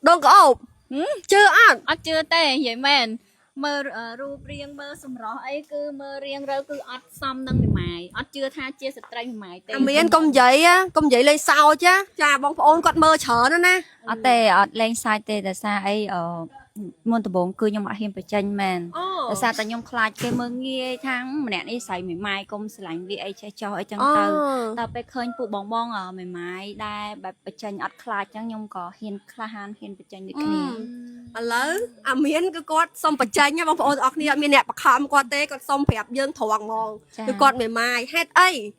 đừng có ộp chưa ăn chưa tê vậy men mơ ru riêng mơ sầm rõ ấy cứ mơ riêng rồi cứ ắt xong năng mày ắt chưa tha chia sẻ trai mày tê miền công giấy lên sau chứ cha bông ôn con mơ chờ nó nè tê lên sai tê là xa ấy ở môn tập bốn cứ nhom hiểm phải tranh men là xa ta nhom khai cái mơ nghe tháng nè đi xài mày mai công sành vì ấy cho ấy chẳng từ ta phải khơi phụ bong bong ở mày mai đaiแบบไปtranh ắt khai chẳng nhom có hiền khai han hiền phải tranh được kia lớn miền cứ con xong phải tranh nhá bông ôn ọc nè miền nè bạc khăm con tê con xong phẹp dương thoảng mong cứ con mày mai hết ấy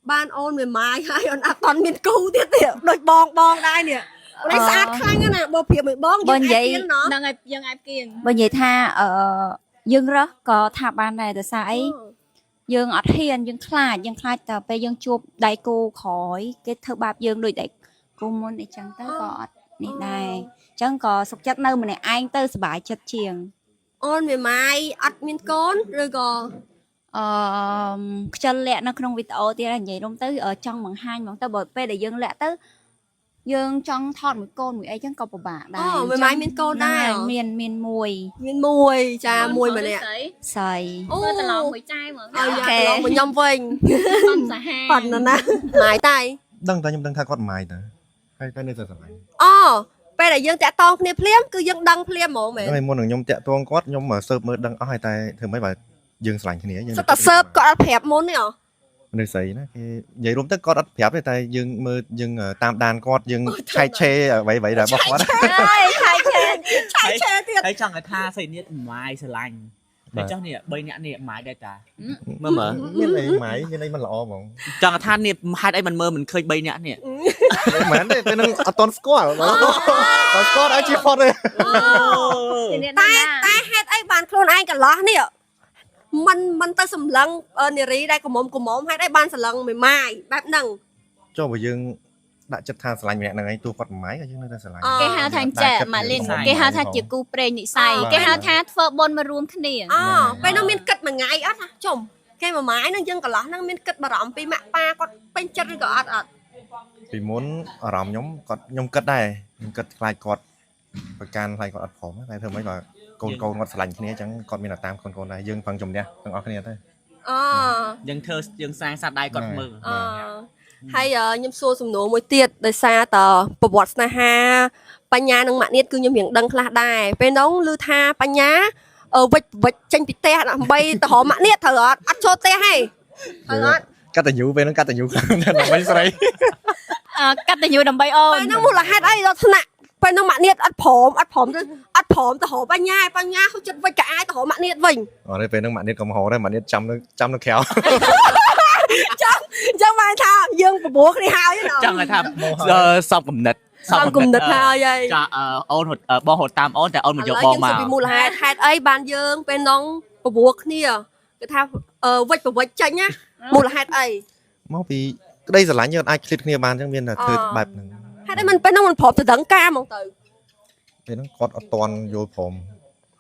ban ôn mày mai hai ôn áp toàn miền cũ tiết tiệu đôi bong đây nè lấy sát khăn nè bộ phim mày bong bên vậy đang ai dân ai kiêng bên vậy tha ở dương đó có thả ban này từ xa ấy dương ở hiền dương khai tờ pe dương chụp đại cô khỏi cái thơ bạp dương đôi đại cô muốn để chẳng tới có nè này chẳng có sọc chất nơi mà này anh tới bài chất chiềng ôn mày mai ắt miền con rồi còn chân lẹ nó không vịt ô thì là vậy đúng tới ở trong bằng hai bằng tao bật pe để dương lẹ tới dương trong thon một con mũi ấy chẳng có bà đây mày mai miền con đây miền mùi trà mùi mà nè sài tao lòng mũi chai mà lòng mình nhom vinh phần nè mãi tay đăng ta nhom đăng tha con mày nè hay cái nơi giờ này pe để dương tẹt to nè phliếm cứ dương đăng phliếm mổ mày mày muốn được nhom tẹt to quát nhom mở sợp mơ đăng hai tay thường mấy bà dương sành cái này sao ta sợp có phẹp món này à nơi sấy nó vậy đúng tất con ắt phép để tay dương mơ dương tam đàn con dương khai chê vậy vậy là bóc quá khai chê tiệt thấy chẳng người tha xây nhiệt mái sờ lành để cho nè bây nhã nè mái đây ta mơ như này mãi như này mình lọ mà chẳng tha nè hai đây mình mơ mình khơi bây nhã nè mẹ này tên nó toàn squat toàn squat ai chỉ phật đây ta hết ai bàn khôn ai cả ló nè mình ta sầm lăng nè rí đây của mồm hết ai bàn sầm lăng mày mai bát nằng cho bà dương đã chất than sành mẹ này tôi quạt máy chứ nơi ta sành cái hao than trẻ mà lên cái hao than chỉ cu pre nhị say cái hao than phơ bôn mà rùm khnéไปน้องมินกัดมาไงอ่ะจมแกมาไม้นั่งยังกันเหรอนั่งมินกัดบารอมปีแม่ป้าก็เป็นจัดก็อ่ะ thì muốn ở ròng nhóm cất đây cất lại cọt và can lại cọt phỏng này thường mấy bà con ngọt lành cái này chẳng còn mình là tam con này dương phần chùm nha phần ở cái này thôi dân thơ dân sang sát đây còn mơ ហើយខ្ញុំសួរសំណួរមួយទៀតដោយសារតប្រវត្តិស្នេហាបញ្ញានិងម៉ាក់នេះគឺខ្ញុំរៀងដឹងខ្លះដែរពេលនោះឮថាបញ្ញាវិចចេញពីផ្ទះដើម្បីទៅរកម៉ាក់នេះត្រូវអត់ចូលផ្ទះទេត្រូវអត់ cắt từ nhũ về nó cắt từ nhũ là mấy say កាត់តែយូរដើម្បីអូន ពេលនោះមូលហេតុអីដល់ថ្នាក់ពេលនោះម៉ាក់នេះអត់ព្រមទៅរកបញ្ញាហៅចិត្តវិចក៏អាចទៅរកម៉ាក់នេះវិញ ở đây về nó mạng net cầm hồ đây mạng net chăm nó khéo ចឹងបានថាយើងបបួលគ្នាហើយណា chẳng người tha xong cầm nịch សំគុំនិតហើយ cho ôn hụt bo hụt tam ôn tại ôn mình ឥឡូវ vô bo យើងពីមូលហេតុអីបានយើងពេលនោះបបួលគ្នាគឺថាវិចចេញណាមូលហេតុអី máu vì đây giờ lái như ai click kia bàn chẳng miên là thưa bẹp ហេតុអីមិនពេលនោះមិនព្រមទៅដឹងការហ្មងទៅ thì nó quạt toàn vô phồng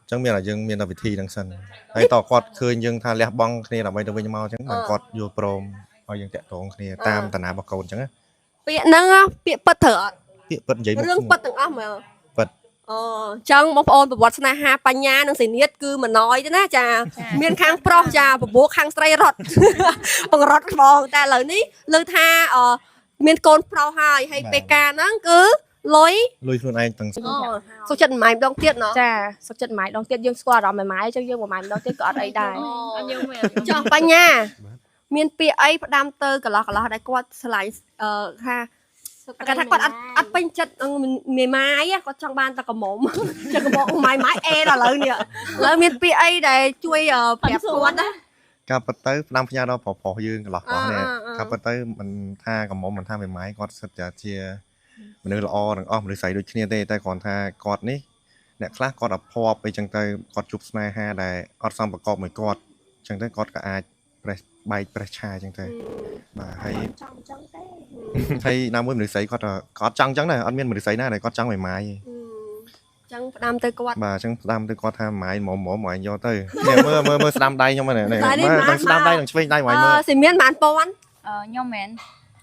chẳng miên là dương miên là vị thi đằng sân hay tỏ quạt khơi dương tha lẹ bong kia là bay được với nhau chẳng mà quạt vô prom ao dương tẹt tốn kia tam tận nào bọc cầu chẳng á ពាក្យហ្នឹងពាក្យពិតត្រូវអត់ ពាក្យពិតនិយាយមក រឿងពិតទាំងអស់មើល ពិត ចឹងបងប្អូនប្រវត្តិស្នេហាបញ្ញានិងសេនីតគឺមិនណយទេណាចាមានខាងប្រុសចាបបួលខាងស្រីរត់បង្រត់ហ្មងតែឥឡូវនេះលើថាមានកូនប្រុសហើយពេលការហ្នឹងគឺលុយ lùiខ្លួនឯងទាំង សុខចិត្តម៉ាយម្ដងទៀតណ៎ ចាសុខចិត្តម៉ាយដងទៀតយើងស្គាល់អារម្មណ៍ម៉ាយចឹងយើងមកម៉ាយម្ដងទៀតក៏អត់អីដែរ អត់យើងមែន ចុះបញ្ញាមានពាក្យអីផ្ដាំទៅកន្លោះដែលគាត់ឆ្លាញ់ថាគាត់ថាគាត់អត់ពេញចិត្តមេម៉ាយគាត់ចង់បានតែកមុំចឹងកមុំម៉ាយអេដល់ឥឡូវនេះឥឡូវមានពាក្យអីដែលជួយប្រាប់គាត់ណា កាប់ទៅផ្ដាំផ្ញើដល់ប្រុសយើងកន្លោះនេះកាប់ទៅមិនថាកមុំមិនថាមេម៉ាយគាត់សិតតែជាមនុស្សល្អទាំងអស់មនុស្សស្រីដូចគ្នាទេតែគ្រាន់ថាគាត់នេះអ្នកខ្លះគាត់អភ័ព្វអីចឹងទៅគាត់ជួបស្នេហាដែលអត់សមប្រកបមួយគាត់ចឹងទៅគាត់ក៏អាចប្រេះបែកប្រេះឆាចឹងទៅបាទហើយហើយណាមួយមនុស្សស្រីគាត់ចង់ចឹងដែរអត់មានមនុស្សស្រីណាដែលគាត់ចង់មេម៉ាយ ចឹងផ្ដាំទៅគាត់ បាទចឹងផ្ដាំទៅគាត់ថាម៉ាយហ្មងមកយកទៅនេះមើលស្ដាំដៃខ្ញុំហ្នឹងមើលទាំងស្ដាំដៃទាំងឆ្វេងដៃមកមើល សិមានបានប៉ុន nhom men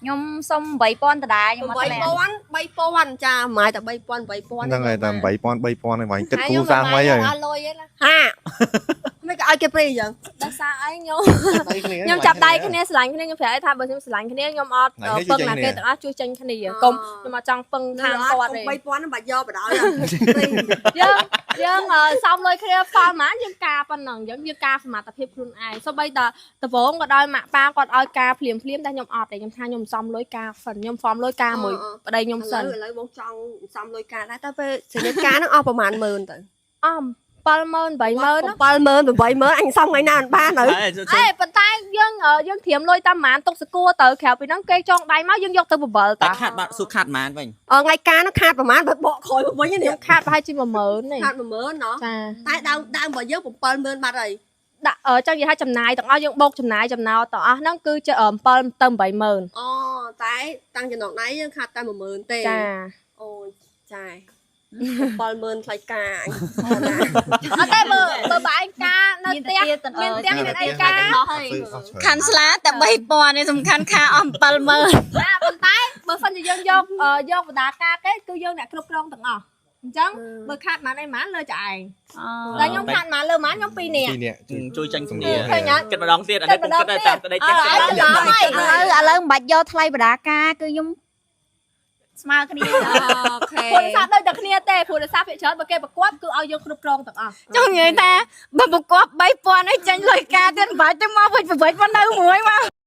ខ្ញុំសុំ8000ដដែលខ្ញុំអត់ 3000ចាម៉ាយតែ3000 ហ្នឹងហើយតែ8000 3000ហ្នឹងវិញគិតគូសាថ្មីហើយ អត់លុយទេណា ហាមិនក៏ឲ្យគេព្រីអញ្ចឹង ដោយសារអីខ្ញុំចាប់ដៃគ្នាស្រឡាញ់គ្នាខ្ញុំប្រាប់ថាបើខ្ញុំស្រឡាញ់គ្នាខ្ញុំអត់ពឹងណាគេទាំងអស់ជួយចេញគ្នាកុំខ្ញុំអត់ចង់ពឹងខាងគាត់ទេ 3000ហ្នឹងបាច់យកបដ ாய் យើងសំលុយគ្នាប៉ាល់ហ្មងយើងការប៉ុណ្ណឹងយើងការសមត្ថភាពខ្លួនឯងសូម្បីតែដំបងក៏ដោយម៉ាក់ប៉ាគាត់ឲ្យការភ្លាមតែខ្ញុំអត់ទេខ្ញុំថាខ្ញុំសំលុយការសិនខ្ញុំសំលុយការមួយប្តីខ្ញុំសិន ឥឡូវបងចង់សំលុយការដែរតែពេលសេរីការហ្នឹងអស់ប្រហែលម៉ឺនទៅ អស់70000 80000 70000 80000អញសំថ្ងៃណាមិនបានទៅ អេប៉ុន្តែយើងត្រៀមលុយតាមម៉ានទុកសកួរទៅក្រៅពីហ្នឹងគេចងដៃមកយើងយកទៅបបល តែ តា ខាត់បាត់សុខខាត់ម៉ានវិញ ថ្ងៃការនោះខាតប្រហែលបើបកក្រោយមកវិញ ខ្ញុំ នេះ ខាតប្រហែលជា10000ទេ ខាត10000ណោះ ចា តែដើមរបស់យើង70000បាត់ហើយ ដាក់ចង់និយាយថាចំណាយទាំងអស់យើងបូកចំណាយចំណោទទាំងអស់ហ្នឹងគឺ7ទៅ80000 អូតែតាំងចំណងដៃយើងខាតតែ10000ទេ ចា អូចា70000ថ្លៃការអញ អត់ទេបើបែកការនៅផ្ទះមានផ្ទះមានអីការ ខាន់ស្លាតែ3000នេះសំខាន់ខាអស់70000 ណាប៉ុន្តែបើសិនជាយើងយកបដាការទេគឺយើងអ្នកគ្រប់គ្រងទាំងអស់អញ្ចឹងបើខាតម៉ានអីម៉ានលើចឯងតែខ្ញុំខាតម៉ានលើម៉ានខ្ញុំ2នាក់ 2នាក់ ជួយចាញ់គ្នា ឃើញអត់ គិតម្ដងទៀតអានេះពុំគិតតែតាមប្តីចេះ ឥឡូវមិនបាច់យកថ្លៃបដាការគឺខ្ញុំស្មើគ្នា អូខេ ព្រោះសារដូចតែគ្នាទេព្រោះសារភាគច្រើនបើគេប្រកួតគឺឲ្យយើងគ្រប់គ្រងទាំងអស់ ចង់និយាយថាបើប្រកប3000ឲ្យចាញ់លុយការទៀតមិនបាច់ទៅមកវិញប្រវិចមកនៅមួយមក